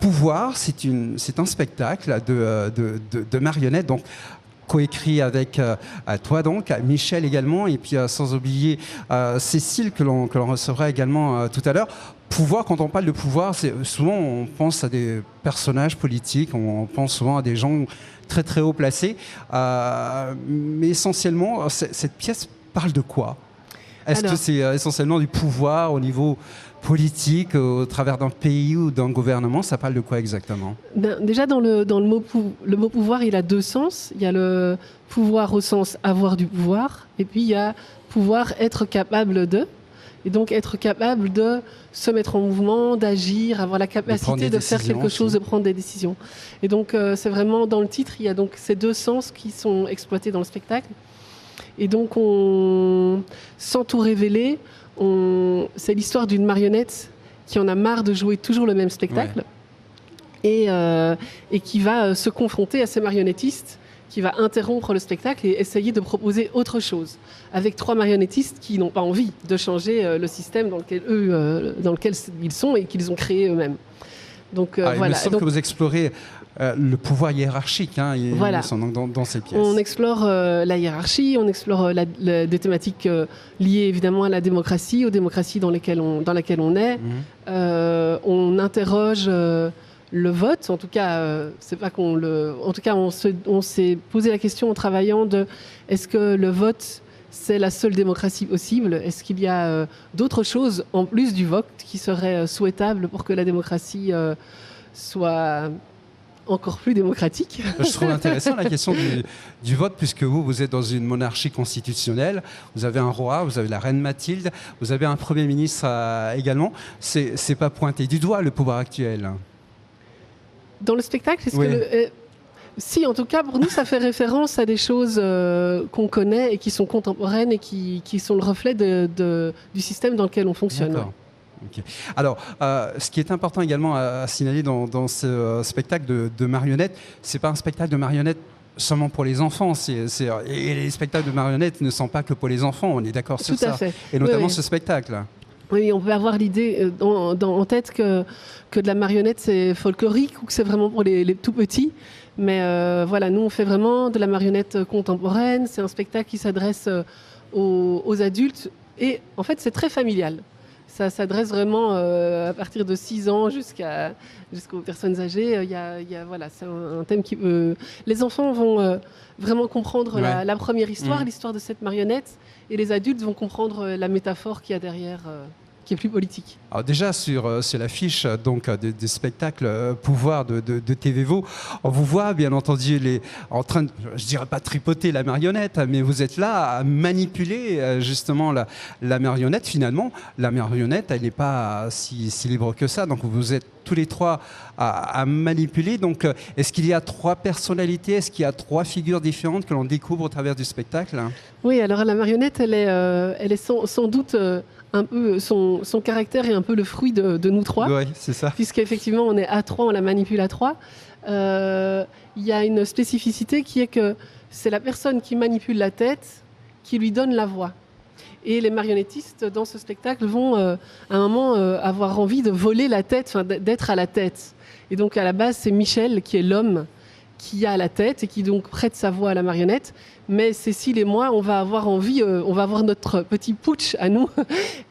Pouvoir, c'est un spectacle de marionnettes, donc coécrit avec toi, donc Michel également, et puis sans oublier Cécile que l'on recevra également tout à l'heure. Pouvoir, quand on parle de pouvoir, souvent on pense à des personnages politiques, on pense souvent à des gens très très haut placés, mais essentiellement, cette pièce parle de quoi? Est-ce que c'est essentiellement du pouvoir au niveau politique, au travers d'un pays ou d'un gouvernement? Ça parle de quoi exactement? Déjà, dans le mot pouvoir, il a deux sens. Il y a le pouvoir au sens avoir du pouvoir, et puis il y a pouvoir être capable de. Et donc être capable de se mettre en mouvement, d'agir, avoir la capacité de faire quelque chose, de prendre des décisions. Et donc c'est vraiment dans le titre, il y a donc ces deux sens qui sont exploités dans le spectacle. Et donc sans tout révéler, c'est l'histoire d'une marionnette qui en a marre de jouer toujours le même spectacle, et qui va se confronter à ces marionnettistes, qui va interrompre le spectacle et essayer de proposer autre chose, avec trois marionnettistes qui n'ont pas envie de changer le système dans lequel ils sont et qu'ils ont créé eux-mêmes. Donc, il me semble que vous explorez le pouvoir hiérarchique dans ces pièces. On explore la hiérarchie, on explore des thématiques liées évidemment à la démocratie, aux démocraties dans laquelle on est. On interroge le vote, en tout cas, c'est pas qu'on le. En tout cas, on s'est posé la question en travaillant de est-ce que le vote c'est la seule démocratie possible? Est-ce qu'il y a d'autres choses en plus du vote qui seraient souhaitables pour que la démocratie soit encore plus démocratique? Je trouve intéressant la question du vote, puisque vous êtes dans une monarchie constitutionnelle, vous avez un roi, vous avez la reine Mathilde, vous avez un Premier ministre également. C'est pas pointé du doigt le pouvoir actuel? Dans le spectacle, est-ce que si, en tout cas, pour nous, ça fait référence à des choses qu'on connaît et qui sont contemporaines et qui sont le reflet du système dans lequel on fonctionne. D'accord. Okay. Alors, ce qui est important également à signaler dans ce spectacle de marionnettes, c'est pas un spectacle de marionnettes seulement pour les enfants. Et les spectacles de marionnettes ne sont pas que pour les enfants, on est d'accord sur ça. Tout à fait. Et notamment ce spectacle. Oui, on peut avoir l'idée en tête que de la marionnette c'est folklorique ou que c'est vraiment pour les tout petits. Mais voilà, nous on fait vraiment de la marionnette contemporaine. C'est un spectacle qui s'adresse aux adultes et en fait c'est très familial. Ça s'adresse vraiment à partir de 6 ans jusqu'aux personnes âgées. Voilà, c'est un thème qui les enfants vont vraiment comprendre la première histoire, l'histoire de cette marionnette, et les adultes vont comprendre la métaphore qu'il y a derrière, qui est plus politique. Alors déjà sur l'affiche donc des spectacles pouvoir de TVVO, on vous voit bien entendu en train de, je dirais pas tripoter la marionnette, mais vous êtes là à manipuler justement la marionnette. Finalement, la marionnette, elle n'est pas si libre que ça. Donc vous êtes tous les trois à manipuler. Donc est-ce qu'il y a 3 personnalités? Est-ce qu'il y a 3 figures différentes que l'on découvre au travers du spectacle? Oui, alors la marionnette, elle est sans doute un peu son caractère est un peu le fruit de nous 3. Oui, c'est ça. Puisqu'effectivement, on est à 3, on la manipule à 3. Il y a une spécificité qui est que c'est la personne qui manipule la tête qui lui donne la voix. Et les marionnettistes, dans ce spectacle, vont à un moment avoir envie de voler la tête, d'être à la tête. Et donc, à la base, c'est Michel qui est l'homme qui a la tête et qui donc prête sa voix à la marionnette. Mais Cécile et moi, on va avoir envie, on va avoir notre petit putsch à nous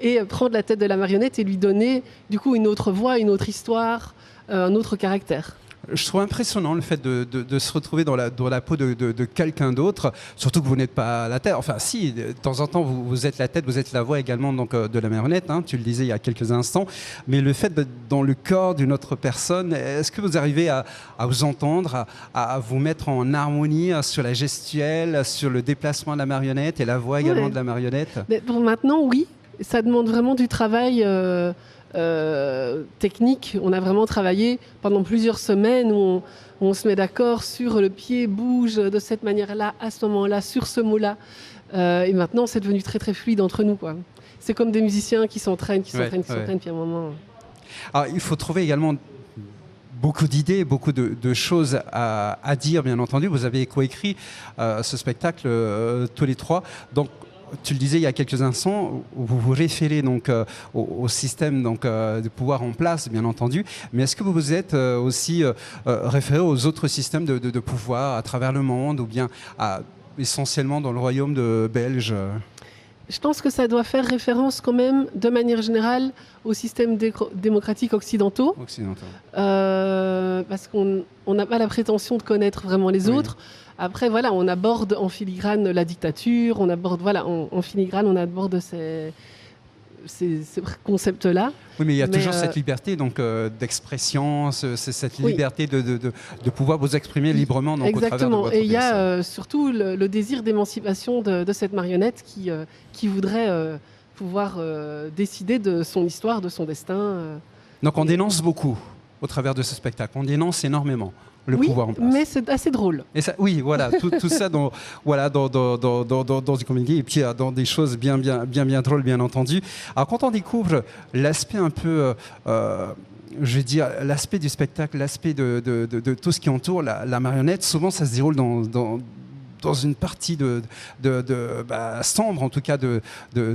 et prendre la tête de la marionnette et lui donner du coup une autre voix, une autre histoire, un autre caractère. Je trouve impressionnant le fait de se retrouver dans la peau de quelqu'un d'autre, surtout que vous n'êtes pas la tête. Enfin, si, de temps en temps, vous êtes la tête, vous êtes la voix également donc, de la marionnette, hein, tu le disais il y a quelques instants. Mais le fait d'être dans le corps d'une autre personne, est-ce que vous arrivez à vous entendre, à vous mettre en harmonie sur la gestuelle, sur le déplacement de la marionnette et la voix également de la marionnette? Mais pour maintenant, oui. Ça demande vraiment du travail technique. On a vraiment travaillé pendant plusieurs semaines où on se met d'accord sur le pied bouge de cette manière-là, à ce moment-là, sur ce mot-là. Et maintenant, c'est devenu très très fluide entre nous, quoi. C'est comme des musiciens qui s'entraînent, puis à un moment. Alors, il faut trouver également beaucoup d'idées, beaucoup de choses à dire, bien entendu. Vous avez coécrit ce spectacle tous les 3. Donc, tu le disais il y a quelques instants, vous vous référez donc au système donc, de pouvoir en place, bien entendu, mais est-ce que vous vous êtes aussi référé aux autres systèmes de pouvoir à travers le monde ou bien essentiellement dans le royaume de Belge? Je pense que ça doit faire référence quand même, de manière générale, aux systèmes démocratiques occidentaux. Parce qu'on n'a pas la prétention de connaître vraiment les autres. Après, voilà, on aborde en filigrane la dictature, on aborde, voilà, en filigrane, on aborde ces concepts-là. Oui, mais il y a toujours cette liberté donc, d'expression, cette liberté de pouvoir vous exprimer librement donc, au travers de votre et il y a surtout le désir d'émancipation de cette marionnette qui voudrait pouvoir décider de son histoire, de son destin. Donc on dénonce beaucoup au travers de ce spectacle, on dénonce énormément. Le pouvoir en place. Mais c'est assez drôle. Et ça, oui, voilà, tout ça dans une comédie et puis dans des choses bien drôles, bien entendu. Alors quand on découvre l'aspect un peu, je veux dire, l'aspect du spectacle, l'aspect de tout ce qui entoure la marionnette, souvent ça se déroule dans une partie sombre, en tout cas, de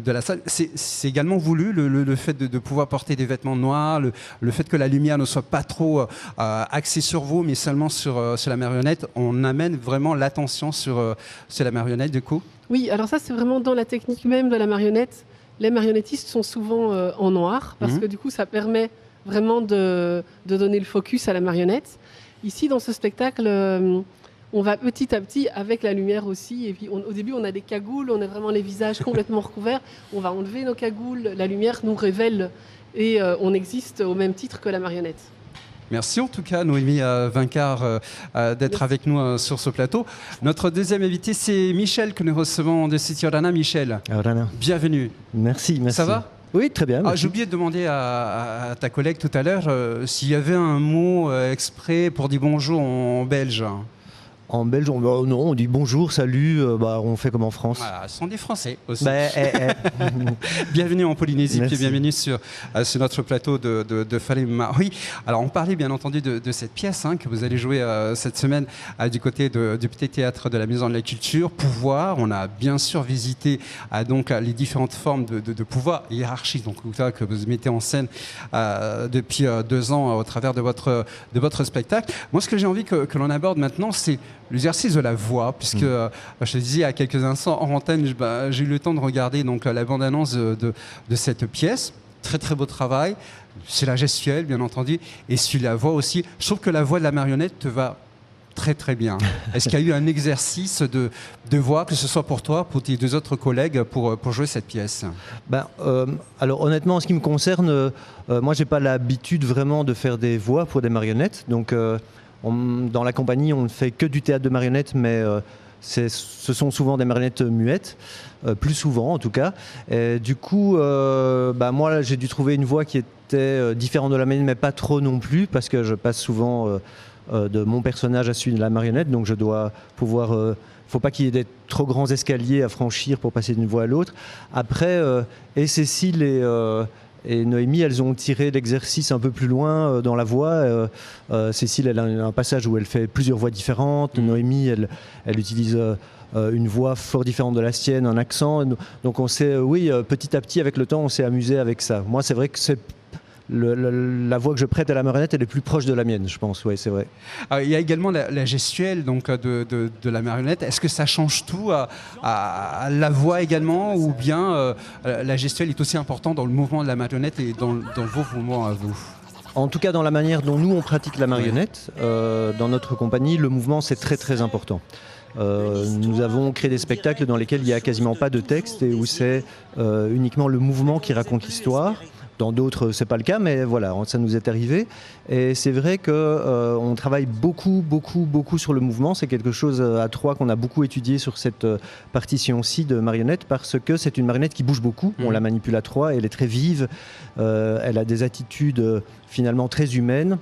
la salle. C'est également voulu, le fait de pouvoir porter des vêtements noirs, le fait que la lumière ne soit pas trop axée sur vous, mais seulement sur la marionnette. On amène vraiment l'attention sur la marionnette, du coup. Oui, alors ça, c'est vraiment dans la technique même de la marionnette. Les marionnettistes sont souvent en noir, parce que du coup, ça permet vraiment de donner le focus à la marionnette. Ici, dans ce spectacle... on va petit à petit avec la lumière aussi. Et puis au début, on a des cagoules, on a vraiment les visages complètement recouverts. On va enlever nos cagoules, la lumière nous révèle et on existe au même titre que la marionnette. Merci en tout cas, Noémie Vincart, d'être avec nous sur ce plateau. Notre deuxième invité, c'est Michel, que nous recevons de City Orana. Michel, bienvenue. Merci. Ça va ? Oui, très bien. J'ai oublié de demander à ta collègue tout à l'heure s'il y avait un mot exprès pour dire bonjour en belge. En belge, on dit bonjour, salut, on fait comme en France. Voilà, ce sont des Français aussi. Bienvenue en Polynésie, puis bienvenue sur notre plateau de Faléma. Oui, alors on parlait bien entendu de cette pièce que vous allez jouer cette semaine du côté du Petit Théâtre de la Maison de la Culture, Pouvoir. On a bien sûr visité donc les différentes formes de pouvoir, hiérarchie, donc que vous mettez en scène depuis 2 ans au travers de votre spectacle. Moi, ce que j'ai envie que l'on aborde maintenant, c'est l'exercice de la voix, puisque je te disais il y a quelques instants en antenne, j'ai eu le temps de regarder donc, la bande-annonce de cette pièce. Très très beau travail. C'est la gestuelle, bien entendu, et sur la voix aussi. Je trouve que la voix de la marionnette te va très très bien. Est-ce qu'il y a eu un exercice de voix, que ce soit pour toi, pour tes 2 autres collègues, pour jouer cette pièce? Alors honnêtement, en ce qui me concerne, moi j'ai pas l'habitude vraiment de faire des voix pour des marionnettes, donc dans la compagnie, on ne fait que du théâtre de marionnettes, mais ce sont souvent des marionnettes muettes, plus souvent en tout cas. Et du coup, moi, j'ai dû trouver une voix qui était différente de la mienne, mais pas trop non plus, parce que je passe souvent de mon personnage à celui de la marionnette, donc je dois pouvoir... faut pas qu'il y ait des trop grands escaliers à franchir pour passer d'une voix à l'autre. Après, et Cécile et Noémie, elles ont tiré l'exercice un peu plus loin dans la voix. Cécile, elle a un passage où elle fait plusieurs voix différentes. Noémie, elle utilise une voix fort différente de la sienne, un accent. Donc on s'est, petit à petit, avec le temps, on s'est amusé avec ça. Moi, c'est vrai que c'est la voix que je prête à la marionnette, elle est plus proche de la mienne, je pense. Oui, c'est vrai. Il y a également la gestuelle donc, de la marionnette. Est-ce que ça change tout à la voix également, ou bien la gestuelle est aussi importante dans le mouvement de la marionnette et dans vos mouvements à vous? En tout cas, dans la manière dont nous, on pratique la marionnette, dans notre compagnie, le mouvement, c'est très très important. Nous avons créé des spectacles dans lesquels il n'y a quasiment pas de texte et où c'est uniquement le mouvement qui raconte l'histoire. Dans d'autres, c'est pas le cas, mais voilà, ça nous est arrivé. Et c'est vrai qu'on travaille beaucoup sur le mouvement. C'est quelque chose à 3 qu'on a beaucoup étudié sur cette partition-ci de marionnette, parce que c'est une marionnette qui bouge beaucoup. On la manipule à 3, elle est très vive, elle a des attitudes finalement très humaines.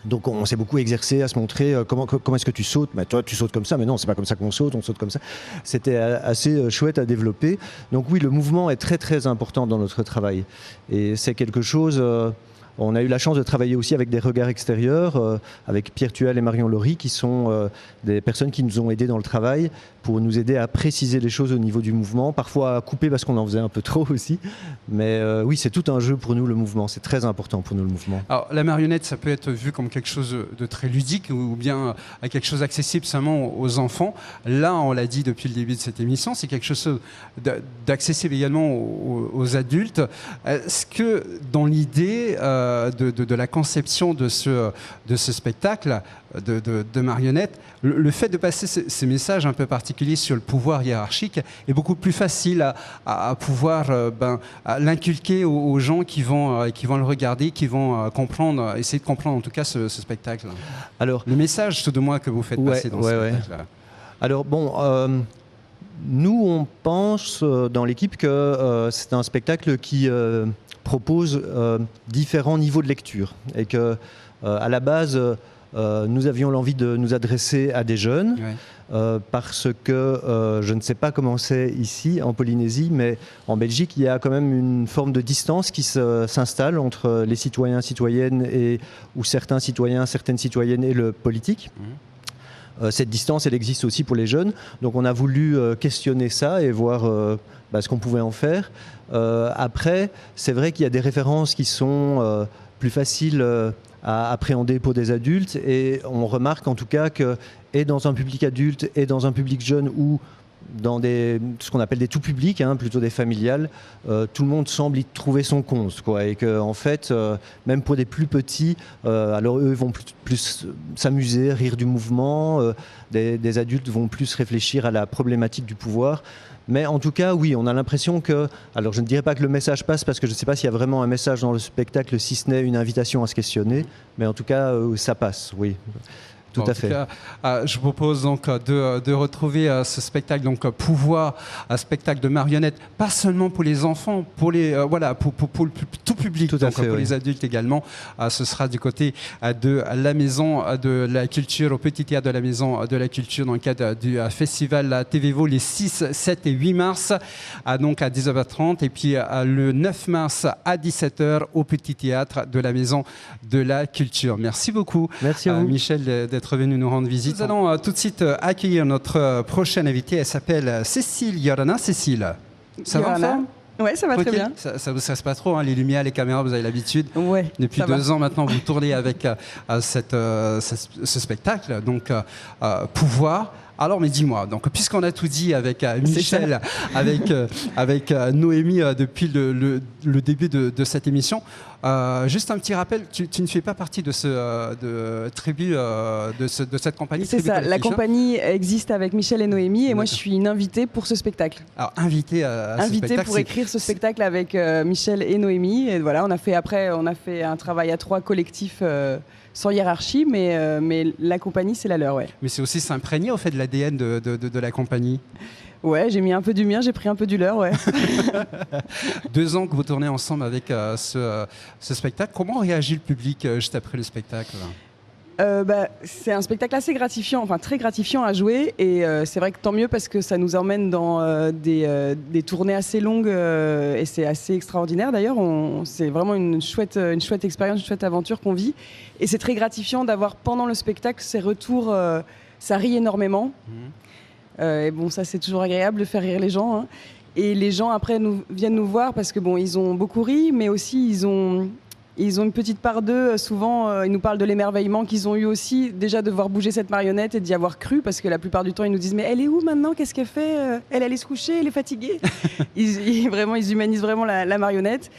Donc on s'est beaucoup exercé à se montrer comment est-ce que tu sautes. Toi tu sautes comme ça, mais non, c'est pas comme ça qu'on saute, on saute comme ça. C'était assez chouette à développer. Donc oui, le mouvement est très très important dans notre travail. Et c'est quelque chose... On a eu la chance de travailler aussi avec des regards extérieurs, avec Pierre Tual et Marion Laurie, qui sont des personnes qui nous ont aidés dans le travail pour nous aider à préciser les choses au niveau du mouvement, parfois à couper parce qu'on en faisait un peu trop aussi. Mais oui, c'est tout un jeu pour nous, le mouvement. C'est très important pour nous, le mouvement. Alors, la marionnette, ça peut être vu comme quelque chose de très ludique ou bien quelque chose accessible seulement aux enfants. Là, on l'a dit depuis le début de cette émission, c'est quelque chose d'accessible également aux adultes. Est-ce que dans l'idée de la conception de ce spectacle de marionnettes, le fait de passer ces messages un peu particuliers sur le pouvoir hiérarchique est beaucoup plus facile à pouvoir à l'inculquer aux gens qui vont le regarder, qui vont essayer de comprendre en tout cas ce spectacle. Alors, le message tout de moins que vous faites passer dans ce spectacle. Alors bon, nous on pense dans l'équipe que c'est un spectacle qui propose différents niveaux de lecture et que à la base nous avions l'envie de nous adresser à des jeunes parce que je ne sais pas comment c'est ici en Polynésie, mais en Belgique il y a quand même une forme de distance qui s'installe entre les citoyens, citoyennes ou certains citoyens, certaines citoyennes et le politique. Cette distance, elle existe aussi pour les jeunes. Donc on a voulu questionner ça et voir ce qu'on pouvait en faire. Après, c'est vrai qu'il y a des références qui sont plus faciles à appréhender pour des adultes. Et on remarque en tout cas que, et dans un public adulte, et dans un public jeune, ou dans ce qu'on appelle des tout publics, plutôt des familiales, tout le monde semble y trouver son compte, quoi. Et que en fait, même pour des plus petits, alors eux vont plus s'amuser, rire du mouvement, des adultes vont plus réfléchir à la problématique du pouvoir. Mais en tout cas, oui, on a l'impression que, alors je ne dirais pas que le message passe parce que je ne sais pas s'il y a vraiment un message dans le spectacle, si ce n'est une invitation à se questionner, mais en tout cas, ça passe, oui. Tout à fait. En tout cas, je vous propose donc de retrouver ce spectacle, donc Pouvoir, un spectacle de marionnettes, pas seulement pour les enfants, pour les pour le tout public, tout à fait, pour les adultes également. Ce sera du côté de la Maison de la Culture, au Petit Théâtre de la Maison de la Culture, dans le cadre du festival TVVO les 6, 7 et 8 mars, donc à 19h30, et puis le 9 mars à 17h au Petit Théâtre de la Maison de la Culture. Merci beaucoup, merci à vous. Michel, d'être venu nous rendre visite. Nous allons tout de suite accueillir notre prochaine invitée. Elle s'appelle Cécile Yorana. Cécile, ça va en forme ? Ouais, ça va très bien. Ça vous stresse pas trop, les lumières, les caméras, vous avez l'habitude. Ouais. Depuis 2 ans maintenant, vous tournez avec ce spectacle, donc Pouvoir. Alors, mais dis-moi, donc puisqu'on a tout dit avec Michel, avec Noémie depuis le début de cette émission, juste un petit rappel, tu ne fais pas partie de de cette compagnie. C'est ça, la compagnie existe avec Michel et Noémie et moi je suis une invitée pour ce spectacle. Alors invitée à ce spectacle. Pour écrire ce spectacle avec Michel et Noémie, et voilà, on a fait un travail à 3 collectifs. Sans hiérarchie, mais la compagnie, c'est la leur, ouais. Mais c'est aussi s'imprégner au fait de l'ADN de la compagnie. Ouais, j'ai mis un peu du mien, j'ai pris un peu du leur, ouais. 2 ans que vous tournez ensemble avec ce spectacle. Comment réagit le public juste après le spectacle ? C'est un spectacle assez gratifiant, enfin très gratifiant à jouer, et c'est vrai que tant mieux parce que ça nous emmène dans des tournées assez longues et c'est assez extraordinaire d'ailleurs. C'est vraiment une chouette expérience, une chouette aventure qu'on vit, et c'est très gratifiant d'avoir pendant le spectacle ces retours. Ça rit énormément, et bon, ça c'est toujours agréable de faire rire les gens, et les gens après viennent nous voir parce que bon, ils ont beaucoup ri, mais aussi ils ont une petite part d'eux, souvent ils nous parlent de l'émerveillement qu'ils ont eu aussi déjà de voir bouger cette marionnette et d'y avoir cru, parce que la plupart du temps ils nous disent mais elle est où maintenant, qu'est-ce qu'elle fait, elle allait se coucher, elle est fatiguée. Ils humanisent vraiment la marionnette,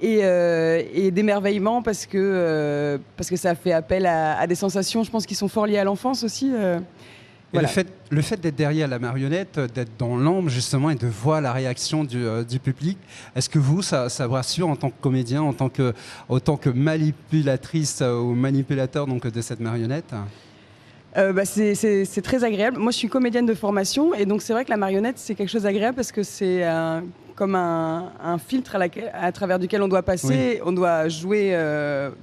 et d'émerveillement parce que ça fait appel à des sensations, je pense, qui sont fort liées à l'enfance aussi. Et voilà. Le fait d'être derrière la marionnette, d'être dans l'ombre justement et de voir la réaction du public, est-ce que vous, ça vous rassure en tant que comédien, en tant que manipulatrice ou manipulateur donc, de cette marionnette ? C'est très agréable. Moi, je suis comédienne de formation, et donc c'est vrai que la marionnette, c'est quelque chose d'agréable parce que c'est comme un filtre à travers duquel on doit passer. Oui. On doit jouer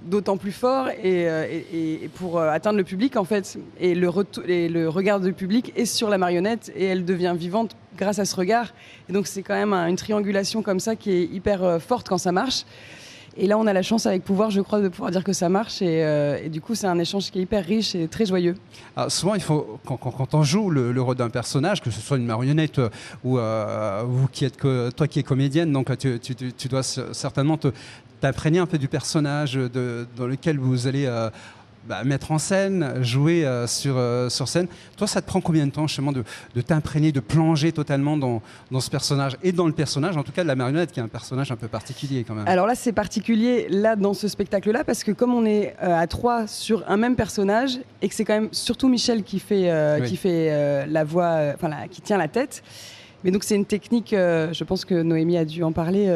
d'autant plus fort et pour atteindre le public, en fait. Et le regard du public est sur la marionnette et elle devient vivante grâce à ce regard. Et donc c'est quand même une triangulation comme ça qui est hyper forte quand ça marche. Et là, on a la chance avec Pouvoir, je crois, de pouvoir dire que ça marche. Et du coup, c'est un échange qui est hyper riche et très joyeux. Alors, souvent, il faut, quand on joue le rôle d'un personnage, que ce soit une marionnette ou toi qui es comédienne, donc tu dois certainement t'imprégner un peu du personnage dans lequel vous allez mettre en scène, jouer sur scène. Toi, ça te prend combien de temps justement de t'imprégner, de plonger totalement dans ce personnage et dans le personnage, en tout cas de la marionnette, qui est un personnage un peu particulier quand même. Alors là, c'est particulier là dans ce spectacle-là parce que comme on est à 3 sur un même personnage et que c'est quand même surtout Michel qui fait la voix, qui tient la tête. Mais donc c'est une technique, je pense que Noémie a dû en parler,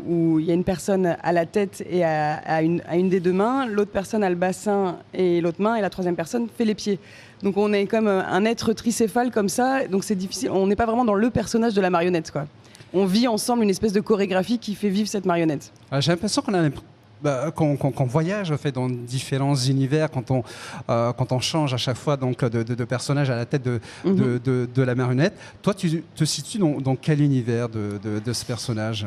où il y a une personne à la tête et à une des deux mains, l'autre personne a le bassin et l'autre main, et la troisième personne fait les pieds. Donc on est comme un être tricéphale comme ça, donc c'est difficile, on n'est pas vraiment dans le personnage de la marionnette, quoi. On vit ensemble une espèce de chorégraphie qui fait vivre cette marionnette. J'ai l'impression qu'on voyage en fait, dans différents univers quand on change à chaque fois donc, de personnage à la tête de la marionnette. Toi, tu te situes dans quel univers de ce personnage ?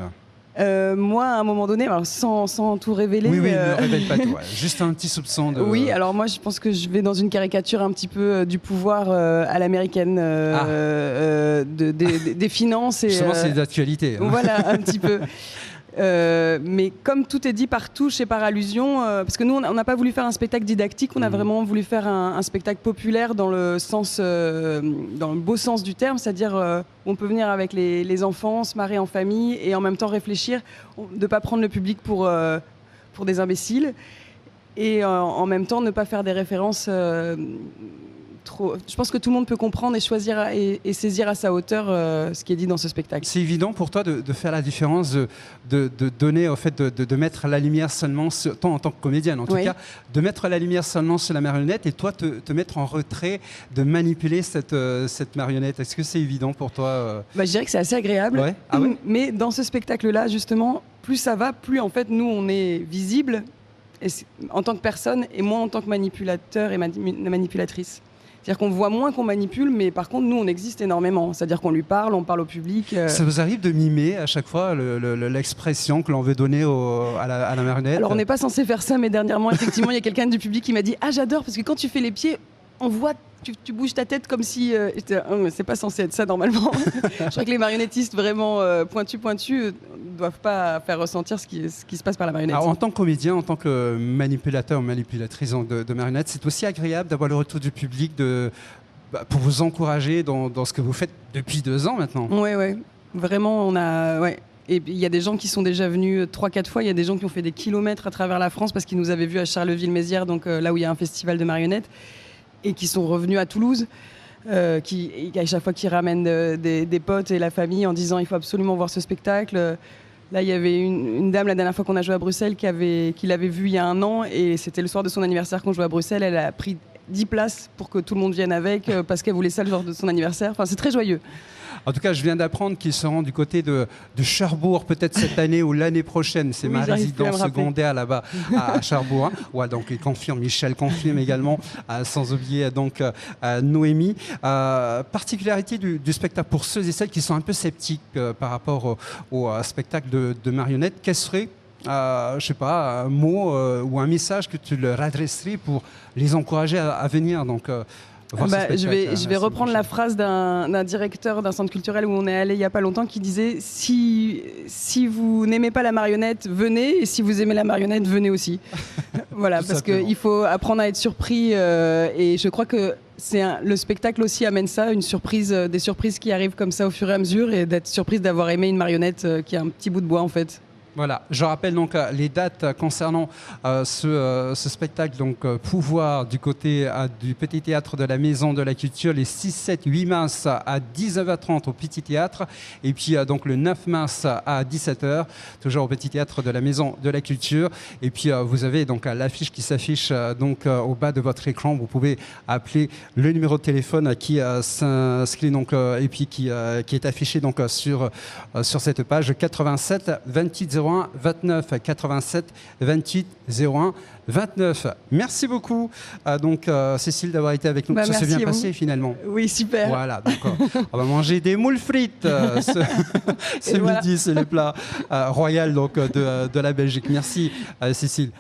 Moi, à un moment donné, alors sans tout révéler... Oui, ne révèle pas tout. Ouais. Juste un petit soupçon de... Oui, alors moi, je pense que je vais dans une caricature un petit peu du pouvoir à l'américaine, des finances. Et, justement, c'est d'actualité. Hein. Voilà, un petit peu. Mais comme tout est dit par touche et par allusion, parce que nous on n'a pas voulu faire un spectacle didactique, on a vraiment voulu faire un spectacle populaire dans le beau sens du terme, c'est-à-dire on peut venir avec les enfants, se marrer en famille et en même temps réfléchir, de ne pas prendre le public pour des imbéciles et en même temps ne pas faire des références trop... Je pense que tout le monde peut comprendre et choisir et saisir à sa hauteur ce qui est dit dans ce spectacle. C'est évident pour toi de faire la différence, de donner, au fait, de mettre la lumière seulement, toi en tant que comédienne en tout cas, de mettre la lumière seulement sur la marionnette et toi te mettre en retrait, de manipuler cette marionnette. Est-ce que c'est évident pour toi Je dirais que c'est assez agréable, ouais. Ah ouais. Mais dans ce spectacle-là, justement, plus ça va, plus en fait nous on est visible en tant que personne et moins en tant que manipulateur et manipulatrice. C'est-à-dire qu'on voit moins qu'on manipule, mais par contre, nous, on existe énormément. C'est-à-dire qu'on lui parle, on parle au public. Ça vous arrive de mimer à chaque fois l'expression que l'on veut donner à la marionnette ? Alors, on n'est pas censé faire ça, mais dernièrement, effectivement, il y a quelqu'un du public qui m'a dit « Ah, j'adore, parce que quand tu fais les pieds, on voit, tu bouges ta tête comme si... c'est pas censé être ça, normalement. » Je crois que les marionnettistes vraiment pointus doivent pas faire ressentir ce qui se passe par la marionnette. Alors, en tant que comédien, en tant que manipulateur ou manipulatrice de marionnette, c'est aussi agréable d'avoir le retour du public pour vous encourager dans ce que vous faites depuis 2 ans maintenant. Oui, vraiment, on a... Ouais. Et il y a des gens qui sont déjà venus 3-4 fois. Il y a des gens qui ont fait des kilomètres à travers la France parce qu'ils nous avaient vus à Charleville-Mézières, donc là où il y a un festival de marionnettes, et qui sont revenus à Toulouse. À chaque fois qu'ils ramènent des potes et la famille en disant il faut absolument voir ce spectacle. Là, il y avait une dame la dernière fois qu'on a joué à Bruxelles qui l'avait vu il y a 1 an et c'était le soir de son anniversaire qu'on jouait à Bruxelles. Elle a pris 10 places pour que tout le monde vienne avec parce qu'elle voulait ça le jour de son anniversaire. Enfin, c'est très joyeux. En tout cas, je viens d'apprendre qu'ils seront du côté de Cherbourg, peut-être cette année ou l'année prochaine. C'est ma résidence secondaire là-bas à Cherbourg. Hein. Ouais, donc il confirme, Michel confirme également, sans oublier donc Noémie. Particularité du spectacle pour ceux et celles qui sont un peu sceptiques par rapport au spectacle de marionnettes, quel serait je sais pas, un mot ou un message que tu leur adresserais pour les encourager à venir donc, je vais reprendre la phrase d'un directeur d'un centre culturel où on est allé il n'y a pas longtemps qui disait si vous n'aimez pas la marionnette, venez, et si vous aimez la marionnette, venez aussi. Voilà, parce qu'il faut apprendre à être surpris et je crois que le spectacle aussi amène ça, une surprise, des surprises qui arrivent comme ça au fur et à mesure et d'être surprise d'avoir aimé une marionnette qui est un petit bout de bois en fait. Voilà, je rappelle donc les dates concernant ce spectacle, donc Pouvoir du côté du Petit Théâtre de la Maison de la Culture, les 6, 7, 8 mars à 19h30 au Petit Théâtre, et puis donc le 9 mars à 17h, toujours au Petit Théâtre de la Maison de la Culture. Et puis vous avez donc l'affiche qui s'affiche donc au bas de votre écran. Vous pouvez appeler le numéro de téléphone qui s'inscrit donc et puis qui est affiché donc sur cette page 87 28 09 01 29 87 28 01 29. Merci beaucoup, Cécile, d'avoir été avec nous. Ça s'est bien passé finalement. Oui, super. Voilà, donc on va manger des moules frites ce midi, c'est les plats royaux de la Belgique. Merci, Cécile.